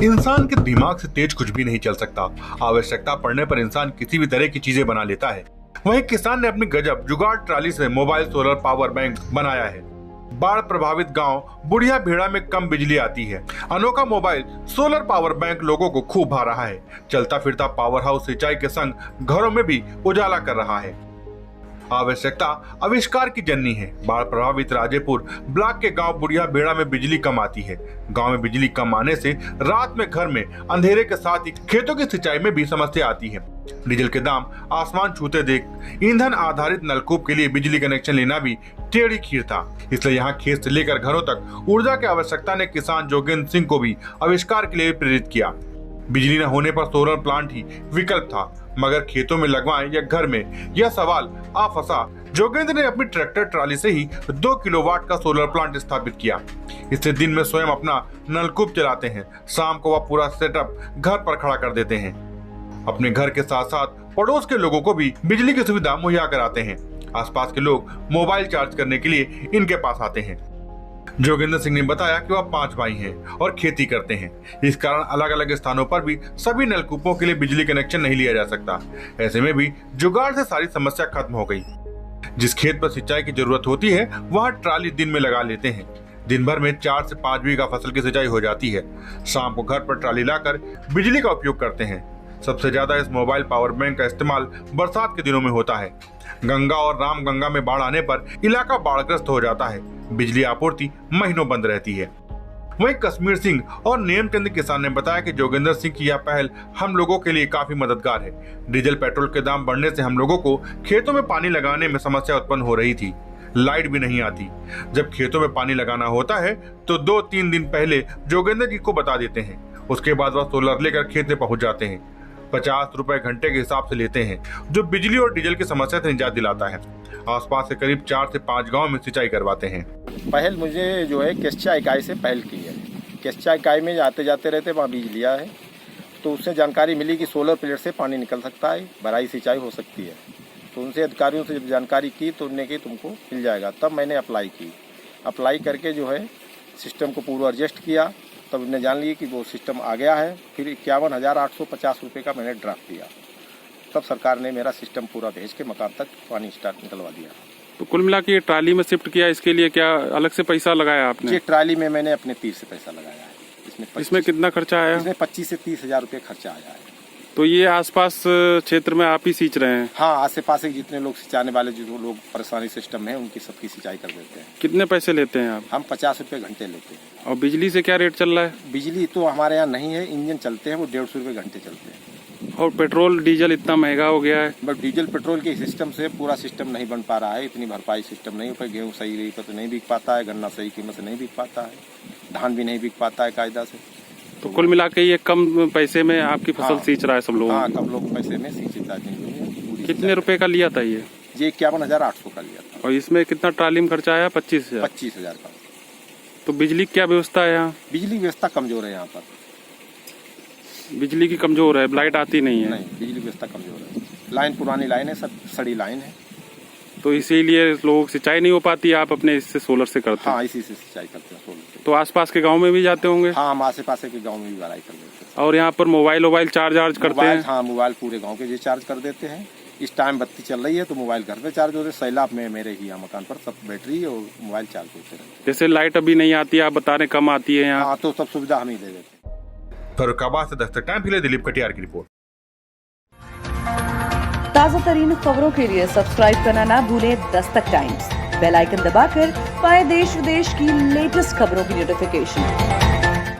इंसान के दिमाग से तेज कुछ भी नहीं चल सकता। आवश्यकता पड़ने पर इंसान किसी भी तरह की चीजें बना लेता है। वहीं किसान ने अपनी गजब जुगाड़ ट्राली से मोबाइल सोलर पावर बैंक बनाया है। बाढ़ प्रभावित गांव बुढ़िया भेड़ा में कम बिजली आती है। अनोखा मोबाइल सोलर पावर बैंक लोगों को खूब भा रहा है। चलता फिरता पावर हाउस सिंचाई के संग घरों में भी उजाला कर रहा है। आवश्यकता आविष्कार की जननी है। बाढ़ प्रभावित राजेपुर ब्लॉक के गांव बुढ़िया बेड़ा में बिजली कम आती है। गांव में बिजली कम आने से रात में घर में अंधेरे के साथ ही खेतों की सिंचाई में भी समस्या आती है। डीजल के दाम आसमान छूते देख ईंधन आधारित नलकूप के लिए बिजली कनेक्शन लेना भी टेढ़ी खीर था। इसलिए यहाँ खेत से लेकर घरों तक ऊर्जा की आवश्यकता ने किसान जोगेंद्र सिंह को भी आविष्कार के लिए प्रेरित किया। बिजली न होने पर सोलर प्लांट ही विकल्प था, मगर खेतों में लगवाएं या घर में, यह सवाल आ फंसा। जोगेंद्र ने अपनी ट्रैक्टर ट्राली से ही 2 किलोवाट का सोलर प्लांट स्थापित किया। इससे दिन में स्वयं अपना नलकूप चलाते हैं, शाम को वह पूरा सेटअप घर पर खड़ा कर देते हैं। अपने घर के साथ साथ पड़ोस के लोगों को भी बिजली की सुविधा मुहैया कराते हैं। आसपास के लोग मोबाइल चार्ज करने के लिए इनके पास आते हैं। जोगेंद्र सिंह ने बताया कि वह 5 भाई हैं और खेती करते हैं। इस कारण अलग अलग स्थानों पर भी सभी नलकूपों के लिए बिजली कनेक्शन नहीं लिया जा सकता। ऐसे में भी जुगाड़ से सारी समस्या खत्म हो गई। जिस खेत पर सिंचाई की जरूरत होती है वहां ट्राली दिन में लगा लेते हैं। दिन भर में 4 से 5 बीघा फसल की सिंचाई हो जाती है। शाम को घर पर ट्राली लाकर बिजली का उपयोग करते हैं। सबसे ज्यादा इस मोबाइल पावर बैंक का इस्तेमाल बरसात के दिनों में होता है। गंगा और रामगंगा में बाढ़ आने पर इलाका बाढ़ग्रस्त हो जाता है। बिजली आपूर्ति महीनों बंद रहती है। वहीं कश्मीर सिंह और नेमचंद किसान ने बताया कि जोगेंद्र सिंह की यह पहल हम लोगों के लिए काफी मददगार है। डीजल पेट्रोल के दाम बढ़ने से हम लोगों को खेतों में पानी लगाने में समस्या उत्पन्न हो रही थी। लाइट भी नहीं आती। जब खेतों में पानी लगाना होता है तो 2-3 दिन पहले जोगेंद्र जी को बता देते हैं। उसके बाद वह सोलर लेकर खेत में पहुंच जाते हैं। 50 रुपए घंटे के हिसाब से लेते हैं, जो बिजली और डीजल की समस्या से निजात दिलाता है। आसपास से करीब 4 से 5 गांव में सिंचाई करवाते हैं। पहल मुझे जो है केस्चा इकाई से पहल की है। केस्चा इकाई में आते जाते रहते वहाँ बीज लिया है, तो उससे जानकारी मिली कि सोलर प्लेट से पानी निकल सकता है, भराई सिंचाई हो सकती है। तो उनसे अधिकारियों से जब जानकारी की तो उन्होंने कि तुमको मिल जाएगा। तब मैंने अप्लाई की। अप्लाई करके जो है सिस्टम को पूरा एडजस्ट किया। तब हमने जान लिया कि वो सिस्टम आ गया है। फिर 51,850 रुपये का मैंने ड्राफ्ट दिया। तब सरकार ने मेरा सिस्टम पूरा भेज के मकान तक पानी स्टार्ट निकलवा दिया। तो कुल मिला के ये ट्राली में शिफ्ट किया, इसके लिए क्या अलग से पैसा लगाया आपने? ये ट्राली में मैंने अपने तीर से पैसा लगाया है। इसमें कितना खर्चा आया? इसमें 25 से 30 हजार रुपये खर्चा आया है। तो ये आसपास क्षेत्र में आप ही सींच रहे हैं? हाँ, आसे पास के जितने लोग सिंचाने वाले जो लोग परेशानी सिस्टम है उनकी सबकी सिंचाई कर देते हैं। कितने पैसे लेते हैं आप? हम 50 रुपये घंटे लेते हैं। और बिजली से क्या रेट चल रहा है? बिजली तो हमारे यहाँ नहीं है, इंजन चलते हैं वो 150 रुपये घंटे चलते हैं। और पेट्रोल डीजल इतना महंगा हो गया है। बट डीजल पेट्रोल के सिस्टम से पूरा सिस्टम नहीं बन पा रहा है। इतनी भरपाई सिस्टम नहीं हो पाई। गेहूँ सही रेट पर तो नहीं बिक पाता है, गन्ना सही कीमत से नहीं बिक पाता है, धान भी नहीं बिक पाता है कायदा से। तो कुल मिला के ये कम पैसे में आपकी फसल सींच रहा है सब लोग? हाँ, कम लोग पैसे में सींचता है। कितने रुपए का लिया था ये? 51,800 का लिया था। और इसमें कितना ट्राली में खर्चा आया? 25,000 का। तो बिजली क्या व्यवस्था है यहाँ? बिजली व्यवस्था कमजोर है यहाँ पर। बिजली की कमजोर है, लाइट आती नहीं है? नहीं, बिजली व्यवस्था कमजोर है। लाइन पुरानी लाइन है, सब सड़ी लाइन है। तो इसीलिए लोग सिंचाई नहीं हो पाती। आप अपने इससे सोलर से करते हैं? हाँ, इसी से सिंचाई करते हैं सोलर से। तो आसपास के गांव में भी जाते होंगे? हाँ, हम आसे पास के गांव में भी भराई कर देते हैं। और यहाँ पर मोबाइल चार्ज करते हैं? हाँ, मोबाइल पूरे गांव के लिए चार्ज कर देते हैं। इस टाइम बत्ती चल रही है तो मोबाइल घर पे चार्ज हो रहे। सैलाब में मेरे ही यहाँ मकान पर सब बैटरी और मोबाइल चार्ज होते रहते हैं। जैसे लाइट अभी नहीं आती, आप बता रहे कम आती है यहाँ? हाँ, तो सब सुविधा हम ही दे देते हैं। फर्रुखाबाद से दस्तक टाइम के लिए दिलीप कटियार की रिपोर्ट। ताजा तरीन खबरों के लिए सब्सक्राइब करना ना भूलें दस्तक टाइम्स। बेल आइकन दबाकर पाएं देश विदेश की लेटेस्ट खबरों की नोटिफिकेशन।